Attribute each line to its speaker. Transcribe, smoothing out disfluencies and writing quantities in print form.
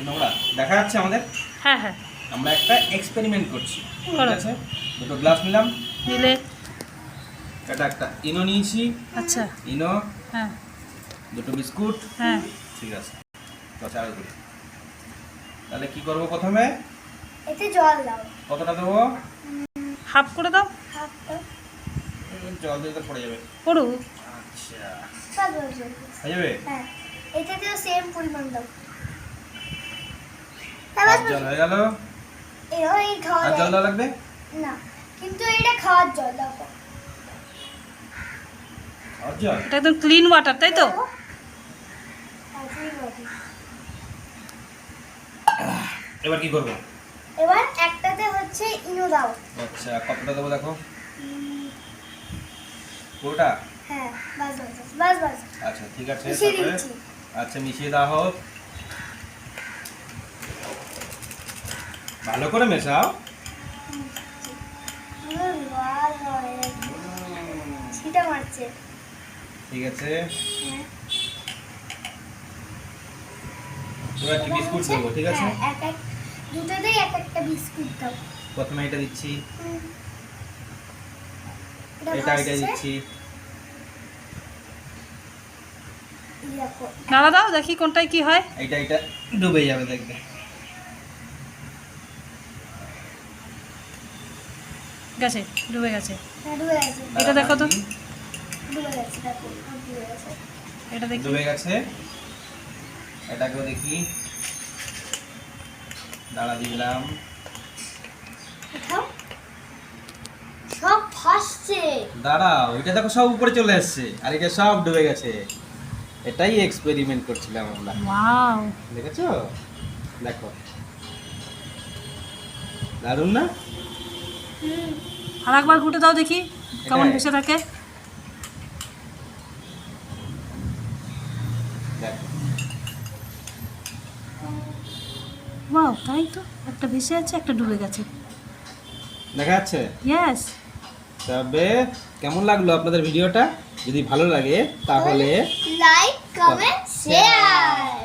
Speaker 1: নোংরা দেখা যাচ্ছে আমাদের।
Speaker 2: হ্যাঁ হ্যাঁ
Speaker 1: আমরা একটা এক্সপেরিমেন্ট করছি, ঠিক
Speaker 2: করো।
Speaker 1: আছে? দুটো গ্লাস নিলাম,
Speaker 2: নিলে
Speaker 1: এটা একটা ইনো নিয়েছি,
Speaker 2: আচ্ছা
Speaker 1: ইনো,
Speaker 2: হ্যাঁ
Speaker 1: দুটো বিস্কুট,
Speaker 2: হ্যাঁ
Speaker 1: ঠিক আছে। তো চালু করি। তাহলে কি করব প্রথমে?
Speaker 3: এতে জল দাও।
Speaker 1: কতটা দেবো?
Speaker 2: হাফ করে দাও।
Speaker 3: হাফ দাও।
Speaker 1: জল দিয়ে তো পড়ে যাবে।
Speaker 2: পড়ু
Speaker 1: আচ্ছা,
Speaker 3: বাস।
Speaker 1: হয়ে যাবে।
Speaker 3: হ্যাঁ, এটাতেও সেম পরিমাণ দাও।
Speaker 1: আর জল হয়ে গেল।
Speaker 3: এই খাওয়া
Speaker 1: আর জল
Speaker 3: যায়
Speaker 1: দেওয়া লাগবে?
Speaker 3: না, কিন্তু এটা খাওয়ার জল দাও।
Speaker 1: আর জল?
Speaker 2: এটা একদম ক্লিন ওয়াটার তাই তো?
Speaker 1: এবার কি করব?
Speaker 3: এবার একটাতে হচ্ছে ইনো দাও।
Speaker 1: আচ্ছা, কতটা দেবো দেখো? পুরোটা?
Speaker 3: হ্যাঁ, বাস।
Speaker 1: আচ্ছা, ঠিক আছে।
Speaker 3: মিশিয়ে
Speaker 1: তারপরে
Speaker 3: দিচ্ছি।
Speaker 1: আচ্ছা, মিশিয়ে দাও হোক। ভালো করে মেশাও।
Speaker 3: ছিটা মারছে।
Speaker 1: ঠিক আছে,
Speaker 3: হ্যাঁ।
Speaker 1: এবার কি বিস্কুট দেবো, ঠিক আছে?
Speaker 3: হ্যাঁ, দুটোতেই এক একটা বিস্কুট দাও।
Speaker 1: প্রথমে এটা দিচ্ছি,
Speaker 3: এটা
Speaker 1: এটা
Speaker 3: ভাসছে।
Speaker 1: দিচ্ছি।
Speaker 3: এই দেখো।
Speaker 2: নাড়া দাও দেখি কোনটায় কি হয়।
Speaker 1: এটা ডুবে যাবে দেখবে।
Speaker 2: গেছে, ডুবে গেছে।
Speaker 3: হ্যাঁ, ডুবে গেছে।
Speaker 2: এটা দেখো তো।
Speaker 3: ডুবে গেছে, দেখো, ডুবে গেছে।
Speaker 2: এটা দেখি।
Speaker 1: ডুবে গেছে। এটাকেও দেখি। দাঁড়া দিলাম।
Speaker 3: দেখাও। সব ভাসছে।
Speaker 1: দাঁড়াও, এটা দেখো সব উপরে চলে আসছে, আর এটা সব ডুবে গেছে। এটাই এক্সপেরিমেন্ট করছিলাম আমরা।
Speaker 2: ওয়াও
Speaker 1: দেখেছো? দেখো, দারুণ না?
Speaker 3: হুম।
Speaker 2: আর একবার ঘুটে দাও দেখি কেমন
Speaker 1: এটাই?
Speaker 2: ভেসে থাকে।
Speaker 1: দেখো,
Speaker 2: ওয়াও তাই তো, একটা ভেসে আছে একটা ডুবে গেছে।
Speaker 1: দেখা যাচ্ছে?
Speaker 2: ইয়েস।
Speaker 1: তবে কেমন লাগলো আপনাদের ভিডিওটা? যদি ভালো লাগে তাহলে
Speaker 3: লাইক, কমেন্ট, শেয়ার।